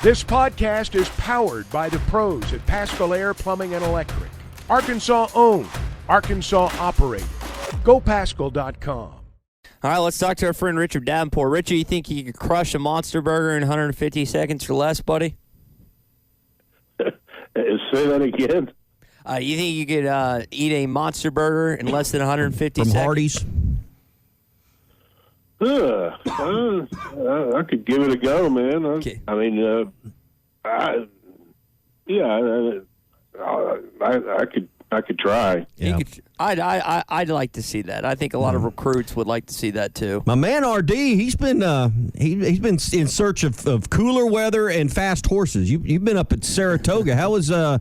This podcast is powered by the pros at Paschal Air Plumbing and Electric. Arkansas owned, Arkansas operated. GoPaschal.com. All right, let's talk to our friend Richard Davenport. Richard, you think you could crush a Monster Burger in 150 seconds or less, buddy? Say that again. You think you could eat a Monster Burger in less than 150 From seconds? Hardee's? I could give it a go, man. Okay. I mean, I could try. Yeah. I'd like to see that. I think a lot of recruits would like to see that too. My man RD, he's been he's been in search of cooler weather and fast horses. You've been up at Saratoga. How was your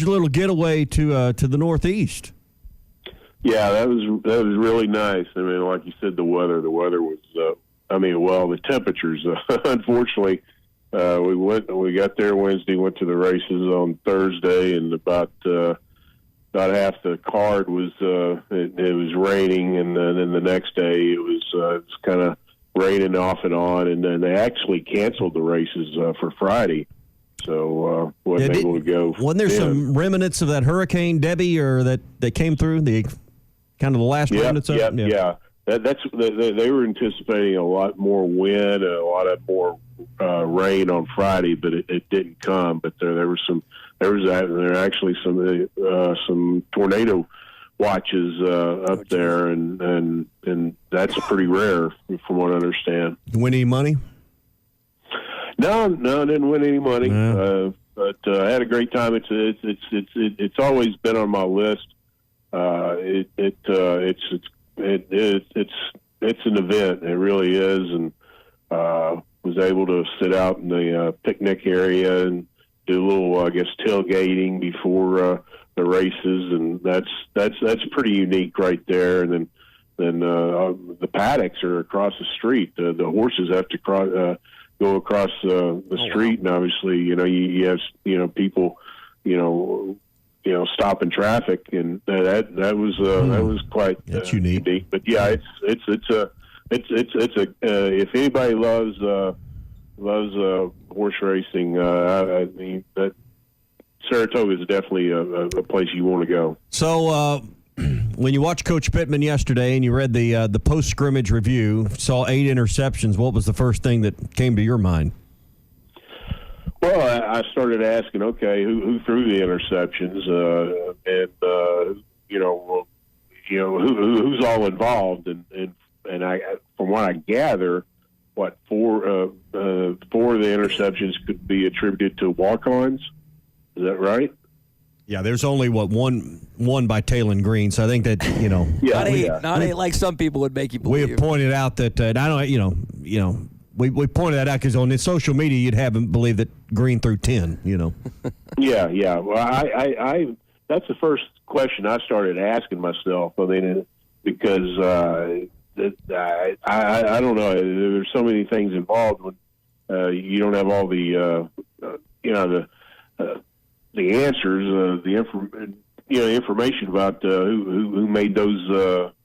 little getaway to the Northeast? Yeah, that was really nice. I mean, like you said, the weather was. The temperatures. Unfortunately, we got there Wednesday, went to the races on Thursday, and about half the card was it was raining, and then the next day it was kind of raining off and on, and then they actually canceled the races for Friday, so wasn't able to go. Wasn't there some remnants of that Hurricane Debbie or that came through the kind of the last remnants of it? Yeah. They were anticipating a lot more wind, a lot of more rain on Friday, but it didn't come. But there were actually some tornado watches up there, and that's pretty rare from what I understand. Win any money? No, I didn't win any money. No. But I had a great time. It's always been on my list. It's an event. It really is, and was able to sit out in the picnic area and do a little, tailgating before the races, and that's pretty unique right there. And then the paddocks are across the street. The horses have to go across the street, and obviously, you have people, stopping traffic, and that was quite unique. But yeah, if anybody loves horse racing, I mean that Saratoga is definitely a place you want to go. So when you watched Coach Pittman yesterday and you read the post scrimmage review, saw 8 interceptions, what was the first thing that came to your mind? Well, I started asking, okay, who threw the interceptions, who's all involved, and I, from what I gather, four of the interceptions could be attributed to walk-ons. Is that right? Yeah, there's only one by Taylen Green, so I think that not eight like some people would make you believe. We have pointed out that I don't, We pointed that out because on social media you'd have them believe that Green threw 10. Yeah. Well, I that's the first question I started asking myself. I mean, because I don't know. There's so many things involved when you don't have all the answers, the information about who made those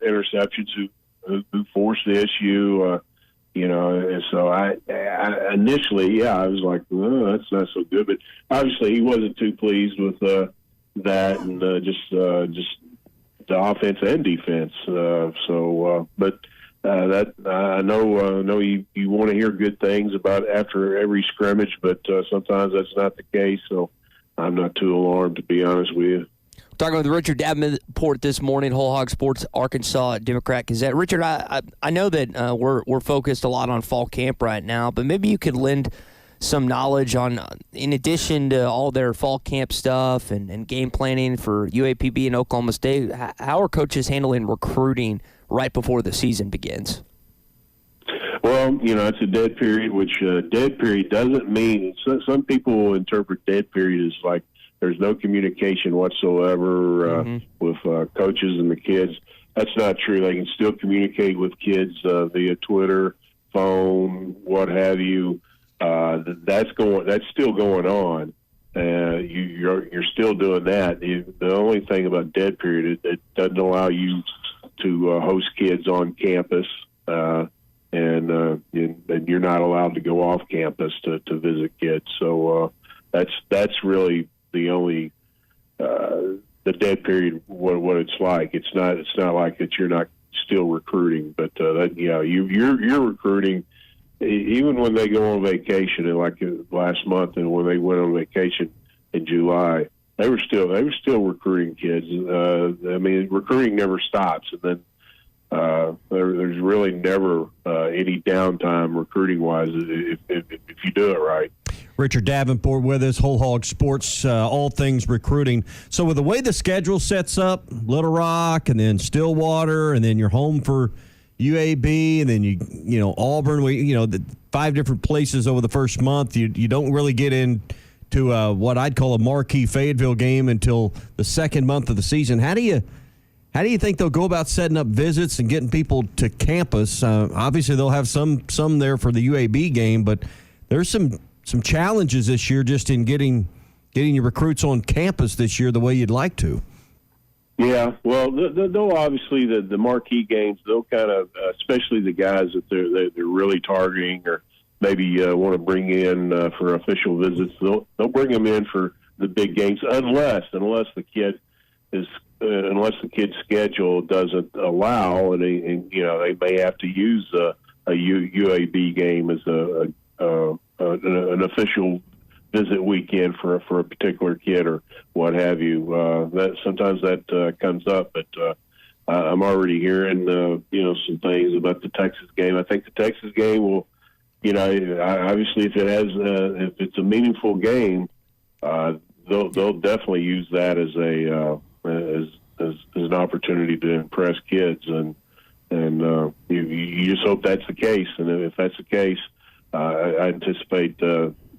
interceptions, who forced the issue. And so I initially, I was like, oh, that's not so good. But obviously, he wasn't too pleased with that, and just the offense and defense. But I know you want to hear good things about after every scrimmage, but sometimes that's not the case. So I'm not too alarmed, to be honest with you. Talking with Richard Davenport this morning, Whole Hog Sports, Arkansas Democrat-Gazette. Richard, I know that we're focused a lot on fall camp right now, but maybe you could lend some knowledge on, in addition to all their fall camp stuff and game planning for UAPB and Oklahoma State, how are coaches handling recruiting right before the season begins? Well, it's a dead period, which dead period doesn't mean – some people will interpret dead period as like there's no communication whatsoever with coaches and the kids. That's not true. They can still communicate with kids via Twitter, phone, what have you. That's still going on. You're still doing that. The only thing about dead period, it doesn't allow you to host kids on campus. and you're not allowed to go off campus to visit kids. So that's really the only the dead period. What it's like. It's not like that you're not still recruiting, but you're recruiting even when they go on vacation. And like last month, and when they went on vacation in July, they were still recruiting kids. I mean, recruiting never stops, and then there's really never any downtime recruiting wise if you do it right. Richard Davenport with us, Whole Hog Sports, all things recruiting. So with the way the schedule sets up, Little Rock and then Stillwater, and then you're home for UAB, and then you know Auburn, the 5 different places over the first month, you don't really get into what I'd call a marquee Fayetteville game until the second month of the season. How do you think they'll go about setting up visits and getting people to campus? Obviously, they'll have some there for the UAB game, but there's some challenges this year just in getting your recruits on campus this year the way you'd like to. Yeah, well, they'll obviously the marquee games. They'll kind of, especially the guys that they're really targeting, or maybe want to bring in for official visits. They'll bring them in for the big games, unless the kid's schedule doesn't allow, and they may have to use a UAB game as an official visit weekend for a particular kid or what have you. That sometimes that comes up, but I'm already hearing some things about the Texas game. I think the Texas game will, obviously if it's a meaningful game, they'll definitely use that as an opportunity to impress kids, and you just hope that's the case. And if that's the case, I anticipate,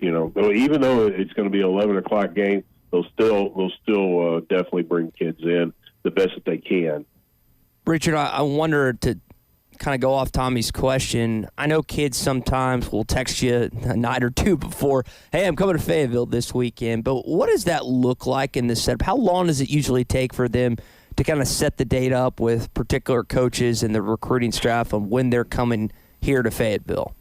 even though it's going to be an 11 o'clock game, they'll still definitely bring kids in the best that they can. Richard, I wonder, to kind of go off Tommy's question, I know kids sometimes will text you a night or two before, hey, I'm coming to Fayetteville this weekend, but what does that look like in the setup? How long does it usually take for them to kind of set the date up with particular coaches and the recruiting staff on when they're coming here to Fayetteville?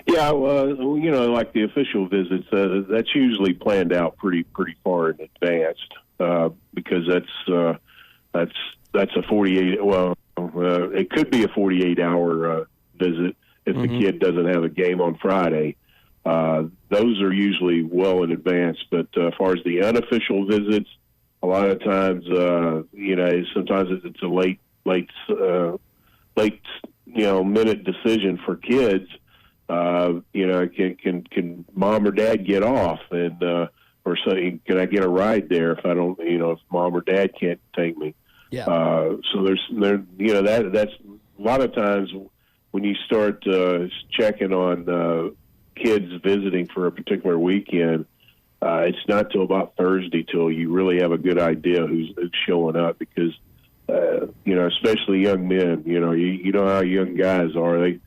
Yeah, like the official visits, that's usually planned out pretty far in advance, because that's a 48. Well, it could be a 48-hour visit if the kid doesn't have a game on Friday. Those are usually well in advance. But as far as the unofficial visits, a lot of times, sometimes it's a late minute decision for kids. Can mom or dad get off, and or say, can I get a ride there if I don't, if mom or dad can't take me? Yeah. So that's a lot of times when you start checking on kids visiting for a particular weekend, it's not till about Thursday till you really have a good idea who's showing up, because especially young men, you know how young guys are. They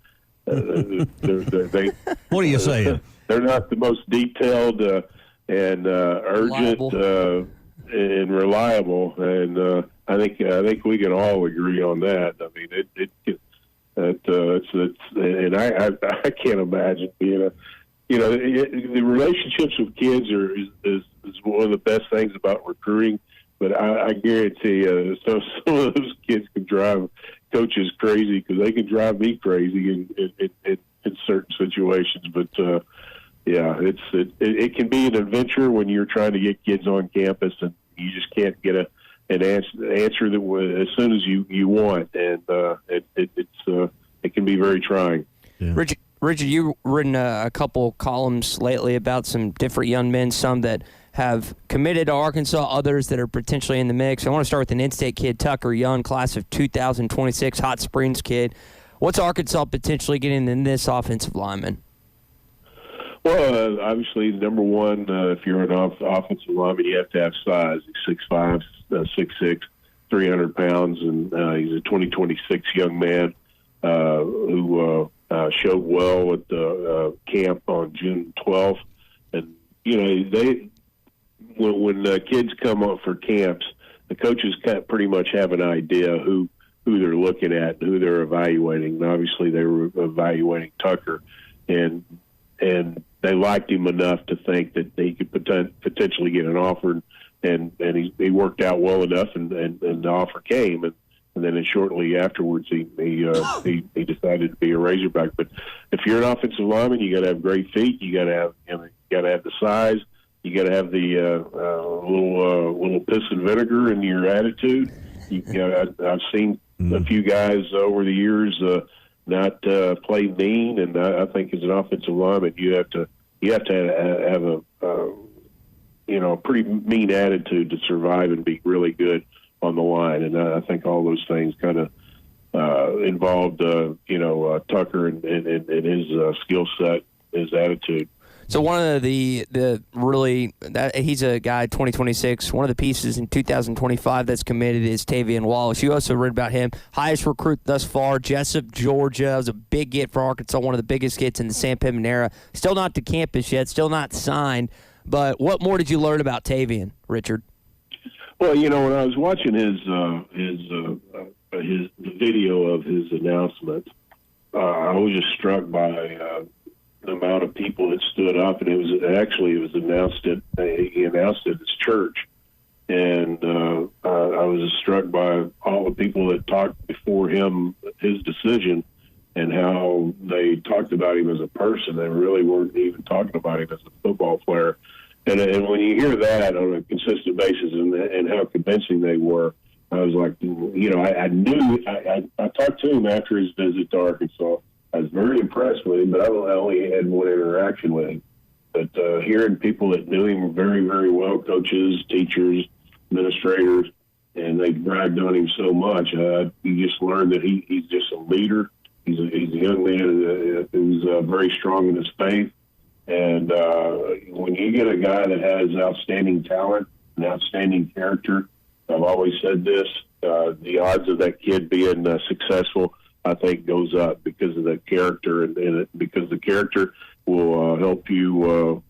what are you saying? They're not the most detailed and urgent and reliable, and I think we can all agree on that. I mean, and I can't imagine being the relationships with kids is one of the best things about recruiting. But I guarantee you, some of those kids can drive coaches crazy, because they can drive me crazy in certain situations. But it can be an adventure when you're trying to get kids on campus, and you just can't get an answer that as soon as you want, and it can be very trying. Yeah. Richard, you've written a couple columns lately about some different young men, some that have committed to Arkansas, others that are potentially in the mix. I want to start with an in-state kid, Tucker Young, class of 2026, Hot Springs kid. What's Arkansas potentially getting in this offensive lineman? Well, obviously, number one, if you're an offensive lineman, you have to have size. He's 6'5", 6'6", 300 pounds, and he's a 2026 young man who showed well at the camp on June 12th. And, when kids come up for camps, the coaches pretty much have an idea who who they're looking at and who they're evaluating. And obviously, they were evaluating Tucker, and they liked him enough to think that he could potentially get an offer, and he worked out well enough, and the offer came, and then shortly afterwards he decided to be a Razorback. But if you're an offensive lineman, you got to have great feet, you got to have the size, you got to have the little piss and vinegar in your attitude. I've seen a few guys over the years not play mean, and I think as an offensive lineman, you have to have a pretty mean attitude to survive and be really good on the line. And I think all those things kind of involved Tucker and his skill set, his attitude. So one of he's a guy 2026. One of the pieces in 2025 that's committed is Taven Wallace. You also read about him. Highest recruit thus far, Jessup, Georgia. It was a big get for Arkansas, one of the biggest gets in the Sam Pittman era. Still not to campus yet, still not signed. But what more did you learn about Taven, Richard? Well, when I was watching his video of his announcement, I was just struck by the amount of people that stood up, and it was announced he announced it at his church, and I was just struck by all the people that talked before his decision, and how they talked about him as a person. They really weren't even talking about him as a football player. And when you hear that on a consistent basis and how convincing they were, I was like, I knew. I talked to him after his visit to Arkansas. I was very impressed with him, but I only had one interaction with him. But hearing people that knew him very, very well, coaches, teachers, administrators, and they bragged on him so much, you just learned that he's just a leader. He's a young man who's very strong in his faith. And when you get a guy that has outstanding talent and outstanding character, I've always said this, the odds of that kid being successful, I think, goes up because of the character, and because the character will help you,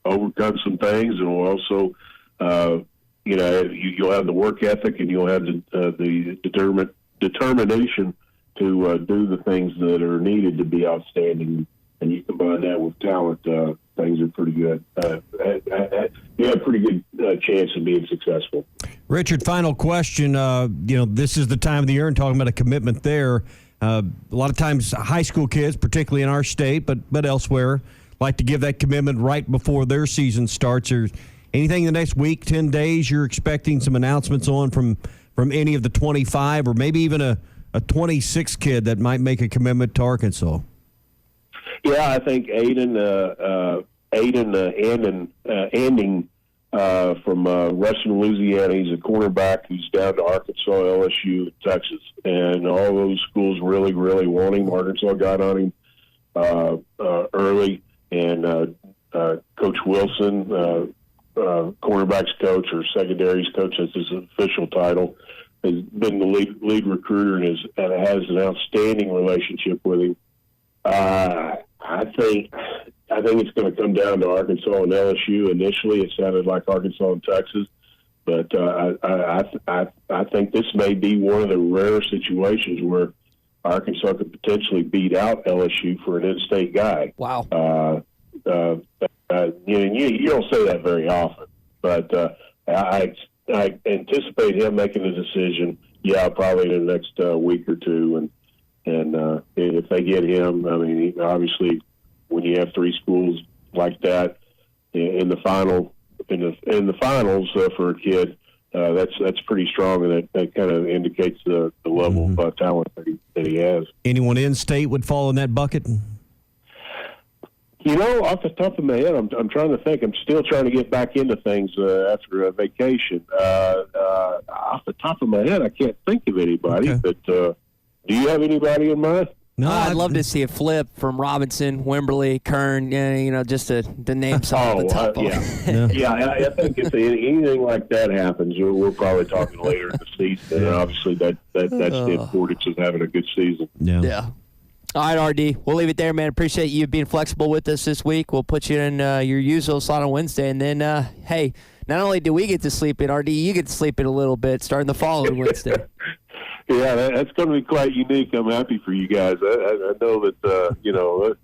overcome some things, and will also, you'll have the work ethic, and you'll have the determination to do the things that are needed to be outstanding. And you combine that with talent, things are pretty good. You have a pretty good chance of being successful. Richard, final question. This is the time of the year, and talking about a commitment there. A lot of times high school kids, particularly in our state, but elsewhere, like to give that commitment right before their season starts. Or anything in the next week, 10 days, you're expecting some announcements on from any of the 25, or maybe even a 26 kid that might make a commitment to Arkansas? Yeah, I think Anding from Western Louisiana. He's a cornerback who's down to Arkansas, LSU, Texas, and all those schools really, really want him. Arkansas got on him early, and Coach Wilson, cornerbacks coach or secondaries coach, that's his official title, has been the lead recruiter and has an outstanding relationship with him. I think it's going to come down to Arkansas and LSU. Initially, it sounded like Arkansas and Texas, but I think this may be one of the rare situations where Arkansas could potentially beat out LSU for an in-state guy. Wow. You don't say that very often, but I anticipate him making a decision. Yeah, probably in the next week or two, and if they get him, I mean, obviously, when you have three schools like that in the finals for a kid, that's pretty strong, and that kind of indicates the level of talent that he has. Anyone in state would fall in that bucket? Off the top of my head, I'm trying to think. I'm still trying to get back into things after a vacation. Off the top of my head, I can't think of anybody, okay. But do you have anybody in mind? No, I'd love to see a flip from Robinson, Wimberly, Kern, just to name some of the top. I think if anything like that happens, we're probably talking later in the season. And obviously, that's the importance of having a good season. Yeah. All right, RD, we'll leave it there, man. Appreciate you being flexible with us this week. We'll put you in your usual slot on Wednesday. And then, hey, not only do we get to sleep in, RD, you get to sleep in a little bit starting the following Wednesday. Yeah, that's going to be quite unique. I'm happy for you guys. I know that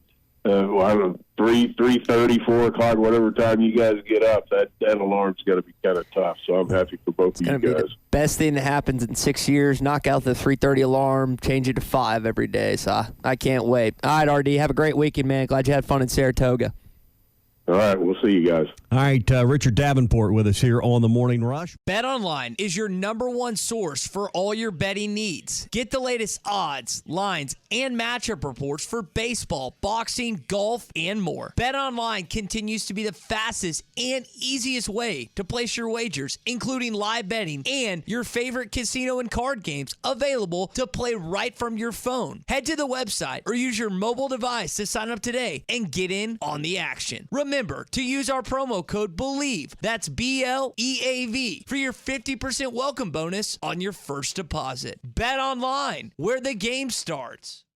well, I don't know, 3:30, 4 o'clock, whatever time you guys get up, that alarm's got to be kind of tough. So I'm happy for both of you guys. It's going to be the best thing that happens in 6 years. Knock out the 3:30 alarm, change it to 5 every day. So I can't wait. All right, RD, have a great weekend, man. Glad you had fun in Saratoga. All right, we'll see you guys. All right, Richard Davenport with us here on the Morning Rush. BetOnline is your #1 source for all your betting needs. Get the latest odds, lines, and matchup reports for baseball, boxing, golf, and more. BetOnline continues to be the fastest and easiest way to place your wagers, including live betting and your favorite casino and card games available to play right from your phone. Head to the website or use your mobile device to sign up today and get in on the action. Remember to use our promo code BELIEVE, that's BLEAV, for your 50% welcome bonus on your first deposit. Bet online, where the game starts.